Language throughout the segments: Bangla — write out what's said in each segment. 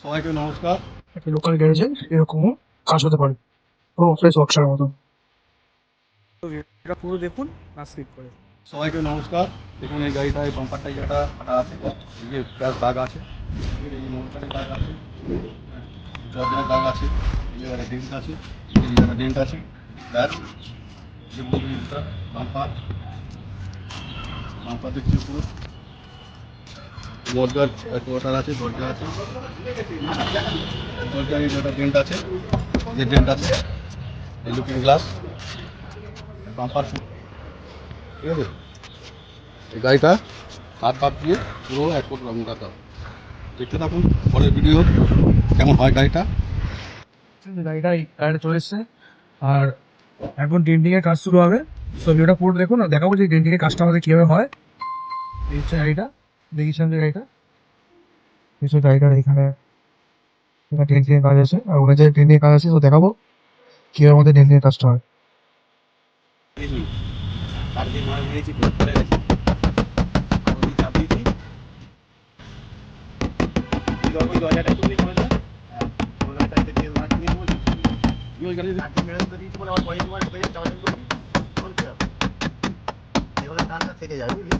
সবাইকে নমস্কার। একটা লোকাল গ্যারেজে এরকমও কাজ হতে পারে, পুরো অফিস ওয়ার্কশপের মতো। তো এটা পুরো দেখুন না স্কিপ করে। সবাইকে নমস্কার। দেখুন এই গাড়িটায় বাম্পারটা যেটা ফাটা আছে, এই যে প্লাস দাগ আছে, এই মোটরের দাগ আছে, জর্জনের দাগ আছে, এই জায়গাটা ডেন্ট আছে, এই জায়গাটা ডেন্ট আছে, ব্যাস যে জিনিসটা বাম্পার বাম্পার দেখছি পুরো দরজার কোয়ার্টার আছে, দরজা আছে, দরজার এই জায়গাটা ডেন্ট আছে, যে ডেন্ট আছে, এই লুকিং গ্লাস বাম্পার, ঠিক আছে। এই গাড়িটা হাত বাদ দিয়ে পুরো এক ফুট মোটাতে হবে। দেখতে থাকুন পরের ভিডিও কেমন হয় গাড়িটা। গাড়িটা চলে এসছে, আর এখন ডেন্টিং এর কাজ শুরু হবে। তো ভিডিওটা পুরো দেখুন, আর দেখাবো যে ডেন্টিং এর কাজটা আমাদের কিভাবে হয়। এই হচ্ছে গাড়িটা, দেখিয়েছিলাম যে গাড়িটা নিশ্চয়ই গাড়িটার এখানে ডেন্টিং এর কাজ আছে, আর ওখানে যে ডেন্টিং এর কাজ আছে, তো দেখাবো কিভাবে আমাদের ডেন্টিং এর কাজটা হয়। থেকে যাবে বুঝলি?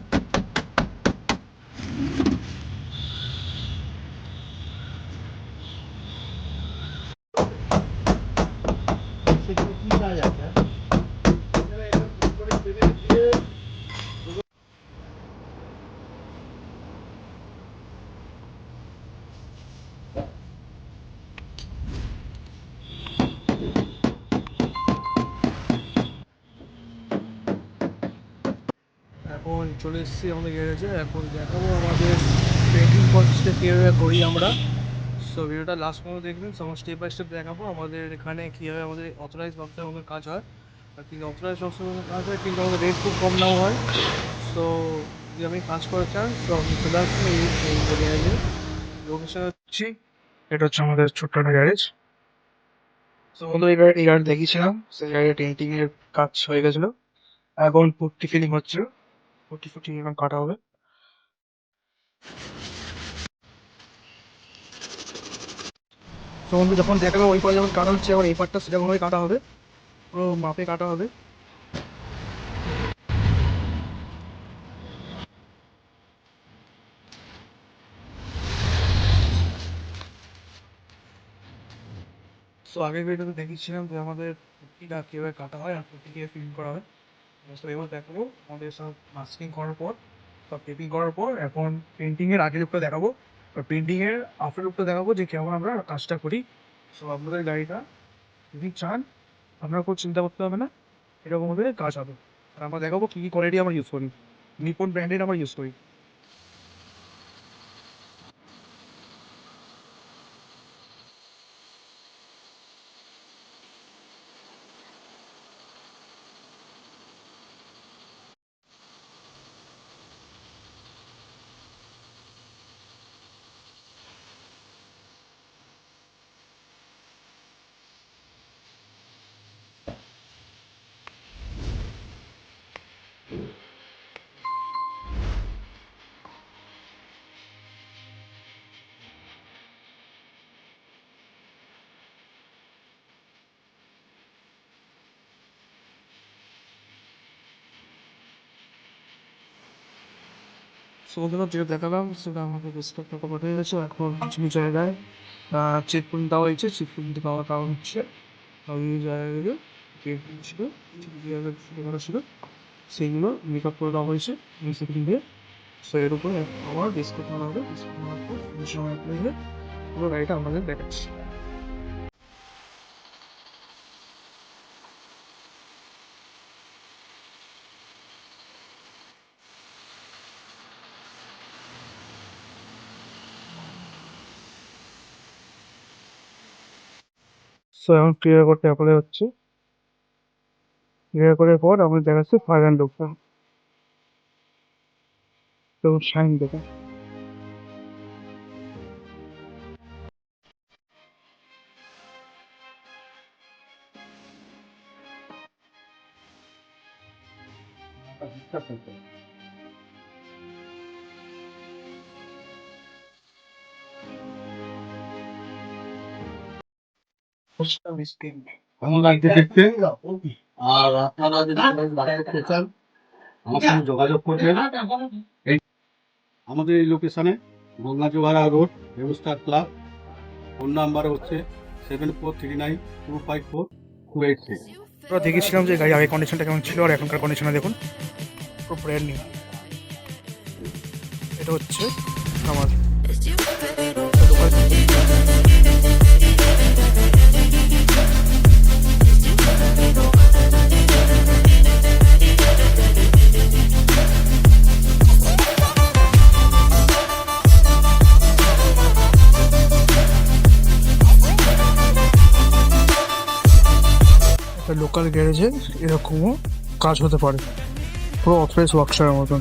সেখানে কি কাজ আছে? এখন চলে এসেছি আমাদের গ্যারেজে, এখন দেখাবো আমাদের পেন্টিং প্রসেসটা কীভাবে করি আমরা। সো ভিডিওটা লাস্ট পর্যন্ত দেখবেন, সব স্টেপ বাই স্টেপ দেখাবো আমাদের এখানে কীভাবে আমাদের অথরাইজ ব্যবসায় আমাদের কাজ হয়। আর কিন্তু অথরাইজ ব্যবসায় আমাদের কাজ হয়, কিন্তু আমাদের রেট খুব কম নেওয়া হয়। সো যদি আপনি কাজ করতে চান তো আপনি চলে আসুন এই গ্যারেজে। লোকেশন হচ্ছে, এটা হচ্ছে আমাদের ছোট্ট একটা গ্যারেজ। তো বন্ধু, এই গাড়ি দেখিয়েছিলাম, সেই গাড়ির ডেন্টিং এর কাজ হয়ে গেছিল, এখন পুট্টি ফিলিং হচ্ছে, পুট্টি ফুটি এখন কাটা হবে। তো বন্ধু, যখন দেখাবে ওই পারে যখন কাটা হচ্ছে, এখন এই পার্টটা সেরকমভাবে কাটা হবে, পুরো মাপে কাটা হবে। সো আগের ভিডিওতে দেখিয়েছিলাম যে আমাদের পুট্টিটা কীভাবে কাটা হয় আর পুট্টি কীভাবে ফিল করা হয়। তো এবার দেখাবো আমাদের সব মাস্কিং করার পর, সব টেপিং করার পর, এখন পেন্টিংয়ের আগের লুকটা দেখাবো আর পেন্টিংয়ের আফটার লুকটা দেখাবো যে কেমন আমরা কাজটা করি। সো আপনাদের গাড়িটা যদি চান, আপনার কোনো চিন্তা করতে হবে না, এরকমভাবে কাজ হবে। আর আমরা দেখাবো কী কী কোয়ালিটি আমরা ইউজ করি, নিপন ব্র্যান্ডের আমরা ইউজ করি। সো বন্ধুরা, যেটা দেখালাম সেটা আমাদের রেসপেক্ট কভার হয়ে গেছে। এখন কিছু কিছু জায়গায় চেক পয়েন্ট দেওয়া হয়েছে, চেক পয়েন্ট দেওয়ার কারণ হচ্ছে ওই জায়গাগুলো পেন্টিং ছিল, কিছু কিছু জায়গায় শুরু করা ছিল, সেইগুলো মেকআপ করে দেওয়া হয়েছে সেটিং দিয়ে। সো এর উপরে আবার ডিসকাউন্ট মারা হবে, ডিসকাউন্ট মারার পর সময় অ্যাপ্লাই হয়ে পুরো গাড়িটা আমাদের দেখাচ্ছি। সো এখন ক্লিয়ার করতে অ্যাপ্লাই হচ্ছে, ক্লিয়ার করার পর আমাদের দেখাচ্ছে ফাইনাল লুকটা, তো শাইন দেখে। কেমন লাগছে দেখতে? আর আপনারা যদি বাড়ি করতে চান আমার সঙ্গে যোগাযোগ করবেন। এই আমাদের এই লোকেশনে গঙ্গাজোয়ারা রোড রেবস্টার ক্লাব। ফোন নাম্বার হচ্ছে 7439254283। আমরা দেখেছিলাম যে গাড়ি আগে কন্ডিশনটা কেমন ছিল আর এখনকার কন্ডিশনে দেখুন পুরো ব্র্যান্ড নিউ। এটা হচ্ছে আমার একটা লোকাল গ্যারেজে এরকমও কাজ হতে পারে, পুরো অথরাইজ ওয়ার্কশপের মতন।